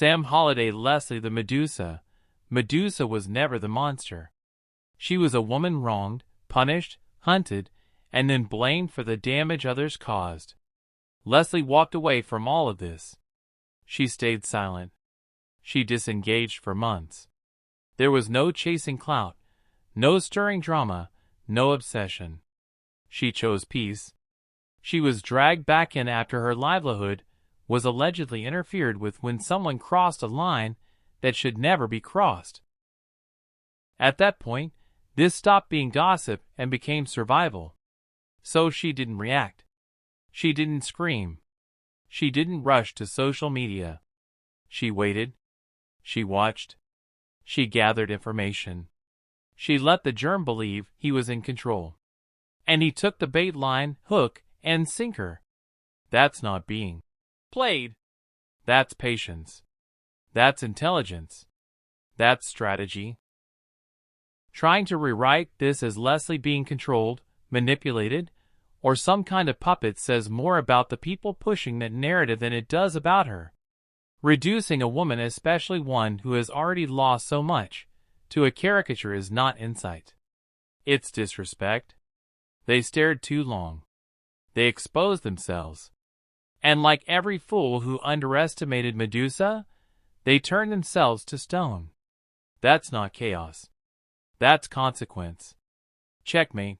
Sam Holliday, Leslie the Medusa. Medusa was never the monster. She was a woman wronged, punished, hunted, and then blamed for the damage others caused. Leslie walked away from all of this. She stayed silent. She disengaged for months. There was no chasing clout, no stirring drama, no obsession. She chose peace. She was dragged back in after her livelihood was allegedly interfered with when someone crossed a line that should never be crossed. At that point, this stopped being gossip and became survival. So she didn't react. She didn't scream. She didn't rush to social media. She waited. She watched. She gathered information. She let the germ believe he was in control. And he took the bait, line, hook, and sinker. That's not being played. That's patience. That's intelligence. That's strategy. Trying to rewrite this as Leslie being controlled, manipulated, or some kind of puppet says more about the people pushing that narrative than it does about her. Reducing a woman, especially one who has already lost so much, to a caricature is not insight. It's disrespect. They stared too long. They exposed themselves. And like every fool who underestimated Medusa, they turned themselves to stone. That's not chaos. That's consequence. Checkmate.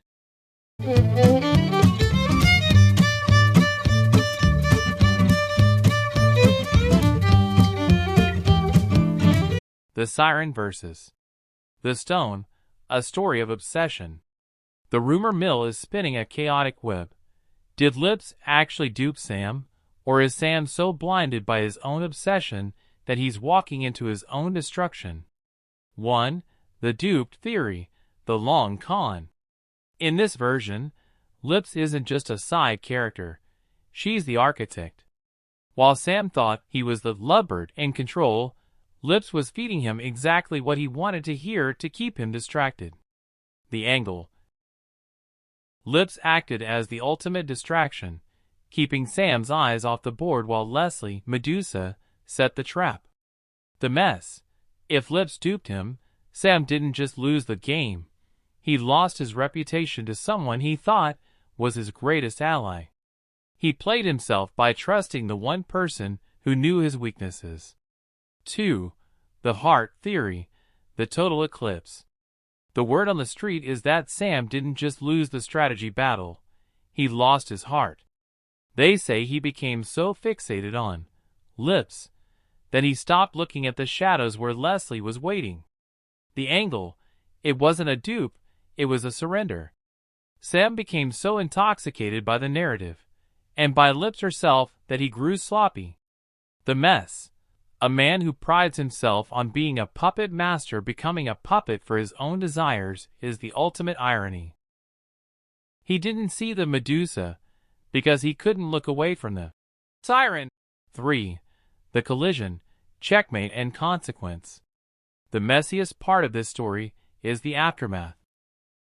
The Siren versus the Stone, a story of obsession. The rumor mill is spinning a chaotic web. Did Lips actually dupe Sam, or is Sam so blinded by his own obsession that he's walking into his own destruction? 1. The duped theory, the long con. In this version, Lips isn't just a side character. She's the architect. While Sam thought he was the lovebird in control, Lips was feeding him exactly what he wanted to hear to keep him distracted. The angle. Lips acted as the ultimate distraction, keeping Sam's eyes off the board while Leslie, Medusa, set the trap. The mess. If Lips duped him, Sam didn't just lose the game. He lost his reputation to someone he thought was his greatest ally. He played himself by trusting the one person who knew his weaknesses. 2. The heart theory, the total eclipse. The word on the street is that Sam didn't just lose the strategy battle, he lost his heart. They say he became so fixated on Lips that he stopped looking at the shadows where Leslie was waiting. The angle, it wasn't a dupe, it was a surrender. Sam became so intoxicated by the narrative, and by Lips herself, that he grew sloppy. The mess. A man who prides himself on being a puppet master becoming a puppet for his own desires is the ultimate irony. He didn't see the Medusa because he couldn't look away from the siren. 3. The collision, checkmate, and consequence. The messiest part of this story is the aftermath.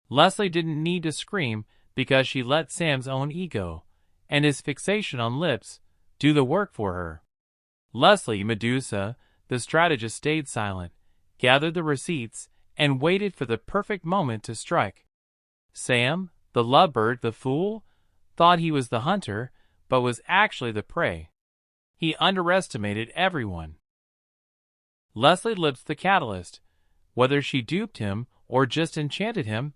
Leslie didn't need to scream because she let Sam's own ego and his fixation on Lips do the work for her. Leslie, Medusa, the strategist, stayed silent, gathered the receipts, and waited for the perfect moment to strike. Sam, the lovebird, the fool, thought he was the hunter, but was actually the prey. He underestimated everyone. Leslie Lips, the catalyst. Whether she duped him or just enchanted him,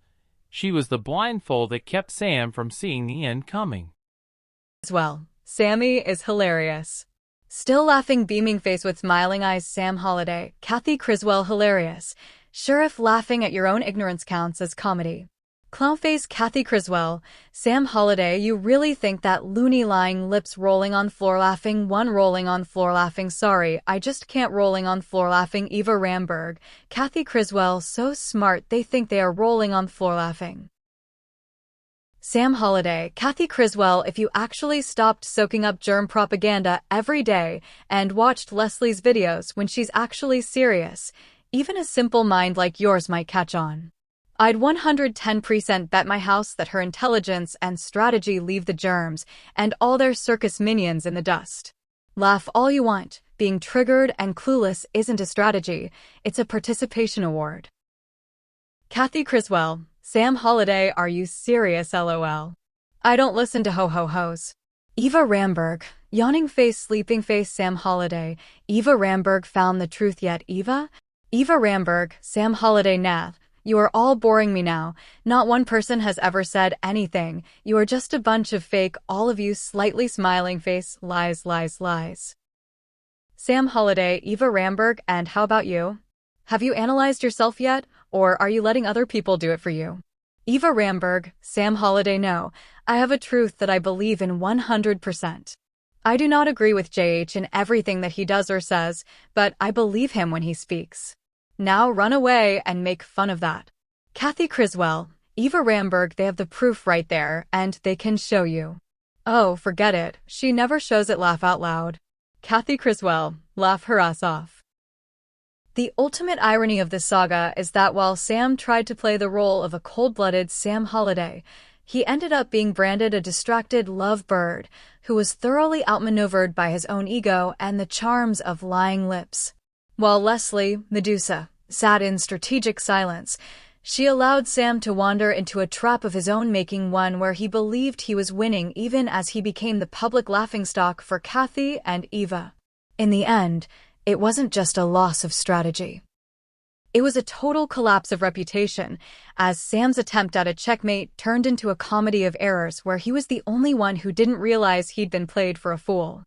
she was the blindfold that kept Sam from seeing the end coming. As well, Sammy is hilarious. Still laughing, beaming face with smiling eyes, Sam Holliday. Kathy Criswell, hilarious. Sheriff, laughing at your own ignorance counts as comedy. Clown face, Kathy Criswell. Sam Holliday, you really think that loony lying Lips rolling on floor laughing? 1. Rolling on floor laughing. Sorry, I just can't. Rolling on floor laughing. Eva Ramberg. Kathy Criswell, so smart they think they are rolling on floor laughing. Sam Holliday, Kathy Criswell, if you actually stopped soaking up germ propaganda every day and watched Leslie's videos when she's actually serious, even a simple mind like yours might catch on. I'd 110% bet my house that her intelligence and strategy leave the germs and all their circus minions in the dust. Laugh all you want, being triggered and clueless isn't a strategy, it's a participation award. Kathy Criswell, Sam Holiday, are you serious lol? I don't listen to ho-ho-hos. Eva Ramberg, yawning face, sleeping face, Sam Holiday. Eva Ramberg found the truth yet, Eva? Eva Ramberg, Sam Holiday, nath. You are all boring me now. Not one person has ever said anything. You are just a bunch of fake, all of you, slightly smiling face, lies, lies, lies. Sam Holiday, Eva Ramberg, and how about you? Have you analyzed yourself yet, or are you letting other people do it for you? Eva Ramberg, Sam Holiday, no. I have a truth that I believe in 100%. I do not agree with JH in everything that he does or says, but I believe him when he speaks. Now run away and make fun of that. Kathy Criswell, Eva Ramberg, they have the proof right there, and they can show you. Oh, forget it. She never shows it, laugh out loud. Kathy Criswell, laugh her ass off. The ultimate irony of this saga is that while Sam tried to play the role of a cold-blooded Sam Holiday, he ended up being branded a distracted lovebird who was thoroughly outmaneuvered by his own ego and the charms of lying lips. While Leslie, Medusa, sat in strategic silence, she allowed Sam to wander into a trap of his own making, one where he believed he was winning even as he became the public laughingstock for Kathy and Eva. In the end, it wasn't just a loss of strategy. It was a total collapse of reputation, as Sam's attempt at a checkmate turned into a comedy of errors where he was the only one who didn't realize he'd been played for a fool.